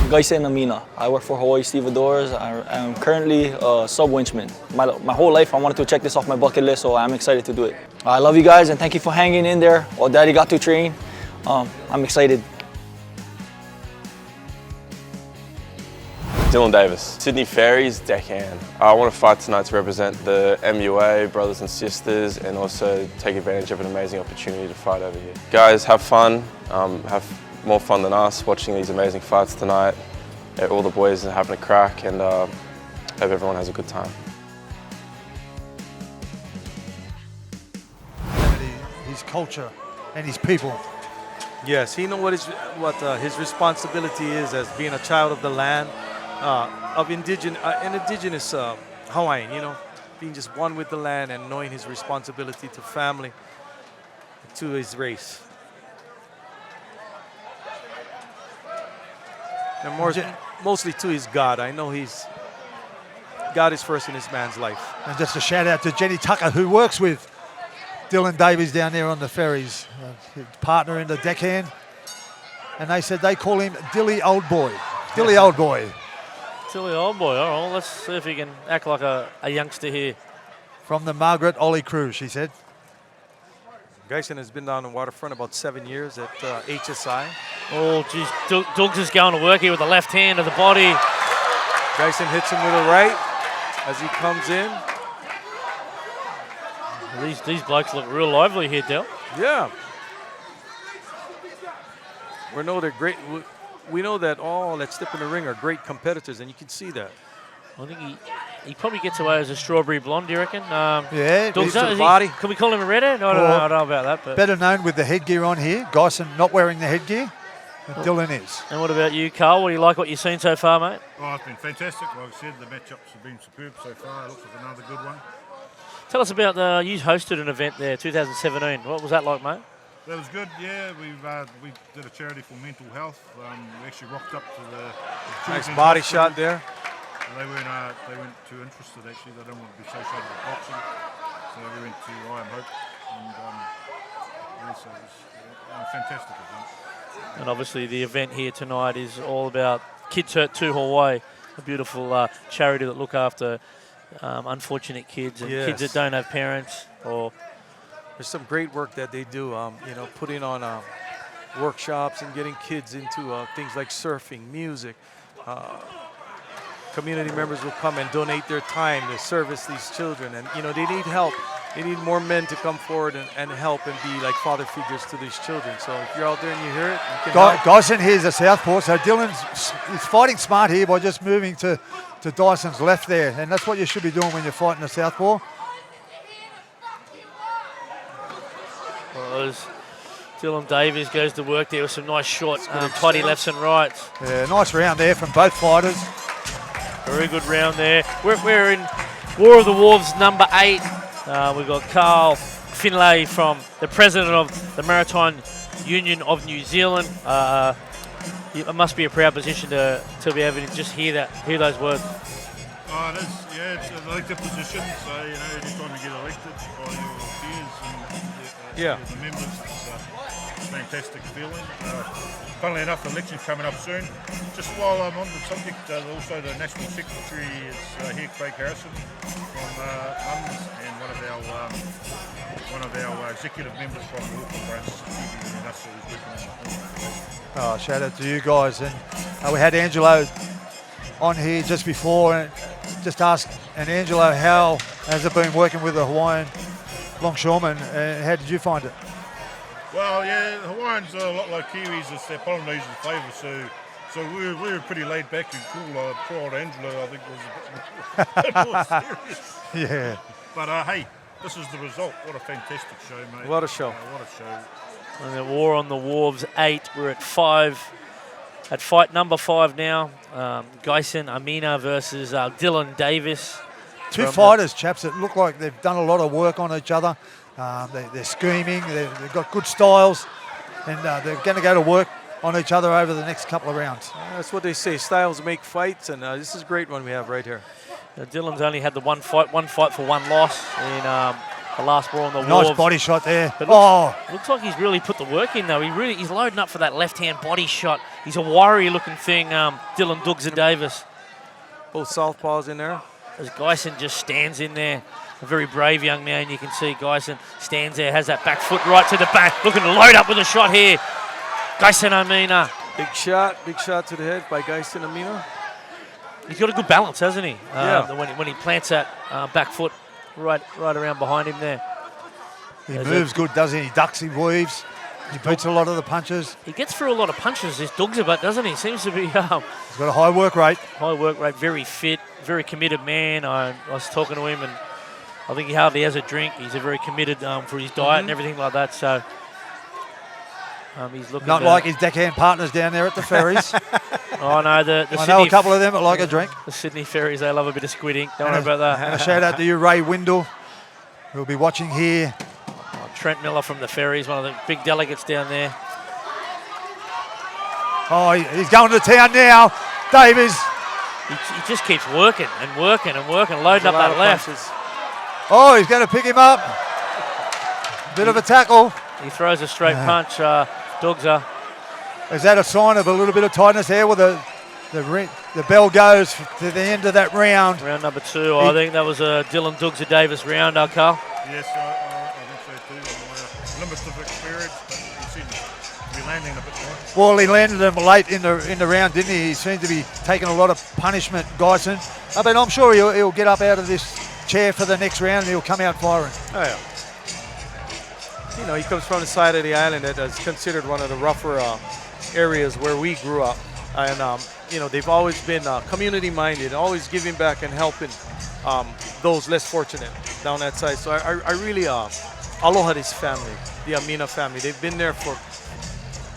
Guyson Amina. I work for Hawaii Stevedores. I am currently a sub-winchman. My whole life I wanted to check this off my bucket list, so I'm excited to do it. I love you guys and thank you for hanging in there while Daddy got to train. I'm excited. Dylan Davis, Sydney Ferries deckhand. I want to fight tonight to represent the MUA brothers and sisters and also take advantage of an amazing opportunity to fight over here. Guys, have fun, have more fun than us watching these amazing fights tonight. All the boys are having a crack and hope everyone has a good time. His culture and his people. Yes, he knows what his responsibility is as being a child of the land. Of indigenous Hawaiian, you know, being just one with the land and knowing his responsibility to family, to his race. And mostly to his God. I know God is first in his man's life. And just a shout out to Jenny Tucker, who works with Dylan Davies down there on the ferries, his partner in the deckhand. And they said they call him Dilly Old Boy. Dilly Old Boy. Silly old boy. All right, let's see if he can act like a youngster here. From the Margaret Ollie crew, she said. Guyson has been down the waterfront about 7 years at HSI. Oh, geez. Duggs is going to work here with the left hand of the body. Guyson hits him with a right as he comes in. These blokes look real lively here, Del. Yeah. We know they're great. We know that all that step in the ring are great competitors, and you can see that. I think he probably gets away as a strawberry blonde, do you reckon? Yeah. He's the body. Can we call him a redhead? I don't know about that. But better known with the headgear on here. Guyson not wearing the headgear. Dylan is. And what about you, Carl? What do you like what you've seen so far, mate? Oh, it's been fantastic. Like I said, the matchups have been superb so far. It looks like another good one. Tell us about you hosted an event there, 2017. What was that like, mate? That was good, yeah. We did a charity for mental health. We actually rocked up to the nice body shot there. They weren't too interested actually. They don't want to be associated with boxing, so we went to I Am Hope, and so it was a fantastic event. And obviously the event here tonight is all about Kids Hurt 2 Hawaii, a beautiful charity that look after unfortunate kids and kids that don't have parents. Or there's some great work that they do, you know, putting on workshops and getting kids into things like surfing, music. Community members will come and donate their time to service these children, and you know they need help. They need more men to come forward and help and be like father figures to these children. So if you're out there and you hear it, you can help. Guyson here's a southpaw, so Dylan's fighting smart here by just moving to Dyson's left there, and that's what you should be doing when you're fighting a southpaw. Well, as Dylan Davies goes to work there with some nice short, tidy lefts and rights. Yeah, nice round there from both fighters. Very good round there. We're in War of the Wharves number 8. We've got Carl Finlay from the president of the Maritime Union of New Zealand. It must be a proud position to be able to just hear those words. Oh, it is, yeah, it's an elected position, so you know, every time you get elected by your peers and the members, it's a fantastic feeling. Funnily enough, the election's coming up soon. Just while I'm on the subject, also the National Secretary is here, Craig Harrison from Mums, and one of our executive members from the Auckland branch, and us who's working on the Shout out to you guys. And we had Angelo on here just before, and just asked, and Angelo, how has it been working with the Hawaiian longshoremen, and how did you find it? Well, yeah, the Hawaiians are a lot like Kiwis. It's their Polynesian flavour, so we were pretty laid back and cool. Poor old Angelo, I think, was a bit more serious. Yeah. But hey, this is the result. What a fantastic show, mate. What a show. What a show. And the War on the Wharves 8. We're at 5. At fight number 5 now. Guyson Amina versus Dylan Davis. Two fighters, chaps, that look like they've done a lot of work on each other. They're scheming, they've got good styles, and they're going to go to work on each other over the next couple of rounds. That's what they say, styles make fights, and this is a great one we have right here. Dylan's only had the one fight for one loss in the last war on the Nice Wharves. body shot there. But looks like he's really put the work in though. He's loading up for that left-hand body shot. He's a warrior-looking thing, Dylan Dugza Davis. Both southpaws in there. As Guyson just stands in there. A very brave young man. You can see Guyson stands there, has that back foot right to the back, looking to load up with a shot here. Guyson Amina. Big shot to the head by Guyson Amina. He's got a good balance, hasn't he? Yeah. When he plants that back foot right around behind him there. He moves good, doesn't he? He ducks, he weaves. He beats a lot of the punches. He gets through a lot of punches, this Dugza, but doesn't he? Seems to be He's got a high work rate. high work rate, very fit, very committed man. I was talking to him, and I think he hardly has a drink. He's a very committed for his diet and everything like that. So he's looking Not like his deckhand partners down there at the ferries. Oh no, the I Sydney, know a couple of them that like a drink. the Sydney Ferries, they love a bit of squid ink. Don't worry about that. And a shout out to you, Ray Windle, who'll be watching here. Trent Miller from the Ferries, one of the big delegates down there. Oh, he's going to town now. Davies. He just keeps working and working and working, loading up that left. Punches. Oh, he's going to pick him up. Bit of a tackle. He throws a straight punch, Dugza. Is that a sign of a little bit of tightness there? Well, the bell goes to the end of that round. Round number 2. I think that was a Dylan Dugza Davis round, Carl. Yes, I think so too. Limits of experience, but he seems to be landing a bit more. Well, he landed him late in the round, didn't he? He seemed to be taking a lot of punishment, Guyson. But I'm sure he'll get up out of this chair for the next round and he'll come out firing. Oh, yeah. You know, he comes from the side of the island that is considered one of the rougher areas where we grew up. And, you know, they've always been community-minded, always giving back and helping those less fortunate down that side. So I really aloha this family, the Amina family. They've been there for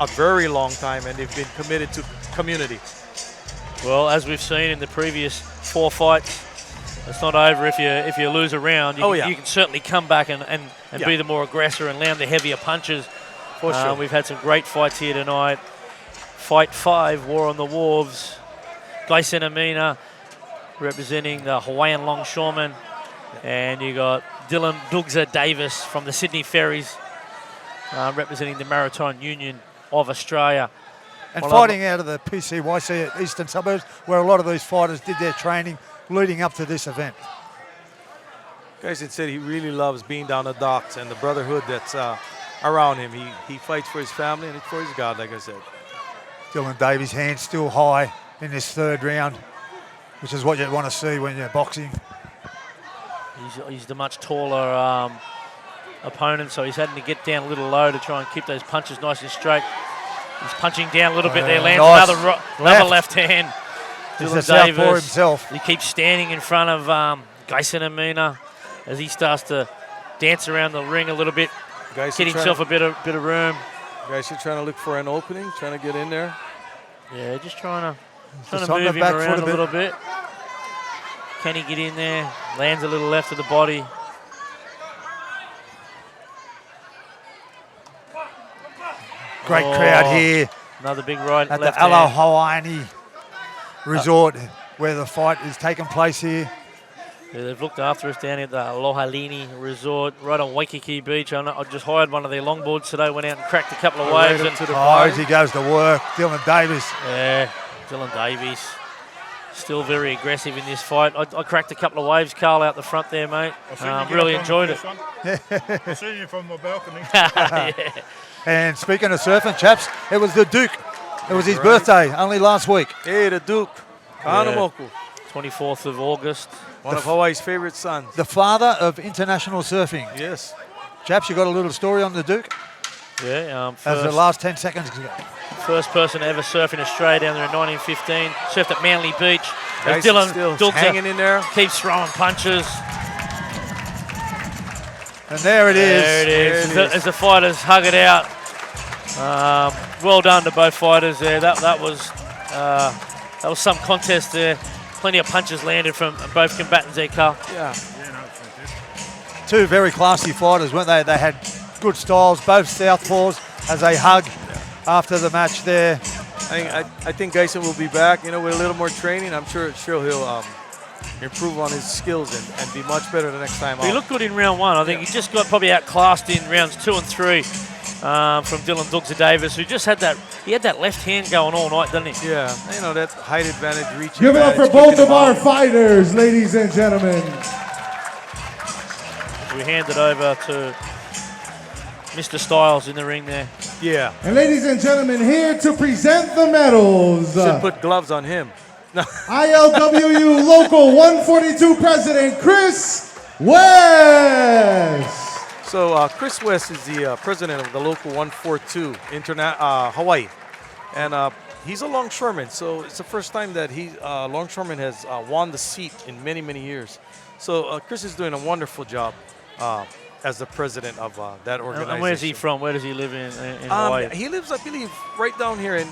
a very long time, and they've been committed to community. Well, as we've seen in the previous 4 fights, it's not over if you lose a round. You can certainly come back and be the more aggressor and land the heavier punches. For sure. We've had some great fights here tonight. Fight 5, War on the Wharves. Guyson Amina representing the Hawaiian longshoreman. And you got Dylan Dugza Davis from the Sydney Ferries representing the Maritime Union of Australia. And fighting out of the PCYC at Eastern Suburbs, where a lot of these fighters did their training leading up to this event. Guyson said he really loves being down the docks and the brotherhood that's around him. He fights for his family and for his God, like I said. Dylan Davies' hands still high in this 3rd round, which is what you want to see when you're boxing. He's the much taller opponent, so he's having to get down a little low to try and keep those punches nice and straight. He's punching down a little bit there, lands nice. another left hand. He's a southpaw himself. He keeps standing in front of Guyson Amina as he starts to dance around the ring a little bit, Guyson get himself a bit of room. Guyson trying to look for an opening, trying to get in there. Yeah, just trying to on the move him back foot around a a bit. little bit. Can he get in there? Lands a little left of the body. Great crowd here Another big right at left the hand. Aloha Resort, where the fight is taking place here. Yeah, they've looked after us down at the Aloha Resort, right on Waikiki Beach. I just hired one of their longboards today, went out and cracked a couple of waves. And As he goes to work, Dylan Davies. yeah, Dylan Davies. Still very aggressive in this fight. I cracked a couple of waves, Carl, out the front there, mate. Really enjoyed it. I've seen you from the balcony. Yeah. And speaking of surfing, chaps, it was the Duke. It was his birthday only last week. Hey, the Duke, Kahanamoku, 24th of August. one of Hawaii's favorite sons. The father of international surfing. Yes. Chaps, you got a little story on the Duke? Yeah, As the last 10 seconds ago. first person to ever surf in Australia down there in 1915. Surfed at Manly Beach. As Guyson Dylan still Dugza hanging in there. keeps throwing punches. And there it is. There it is. There it is. As the fighters hug it out. Well done to both fighters there. That was some contest there. Plenty of punches landed from both combatants there, Carl. Yeah. Two very classy fighters, weren't they? They had good styles, both southpaws, as they hug after the match there. I think Guyson will be back, you know, with a little more training. I'm sure he'll improve on his skills and be much better the next time He out. looked good in round 1. I think he just got probably outclassed in rounds 2 and 3 from Dylan Dugzer Davis, who just had that. He had that left hand going all night, didn't he? Yeah, you know, that height advantage, reach Give it up advantage, for both kicking of him our out. fighters, ladies and gentlemen. We hand it over to Mr. Styles in the ring there. Yeah. And ladies and gentlemen, here to present the medals. Should put gloves on him. ILWU Local 142 President Chris West. So Chris West is the president of the Local 142 Hawaii. And he's a longshoreman, so it's the first time that longshoreman has won the seat in many, many years. So Chris is doing a wonderful job as the president of that organization. And where's he from? Where does he live in Hawaii? He lives, I believe, right down here in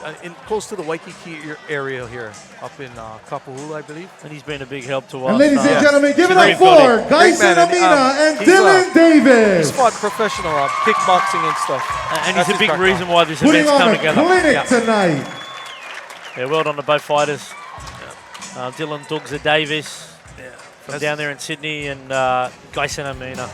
close to the Waikiki area here, up in Kapahulu, I believe. And he's been a big help to us. And ladies and Yeah. gentlemen, give it Great up for Guyson man, Amina and he's, Dylan Davis. He's fought professional kickboxing and stuff. And That's he's a his big background. reason why this Putting event's on coming a together. clinic tonight. Yeah, well done to both fighters. Dylan Dugzer Davis from That's- down there in Sydney and Guyson Amina.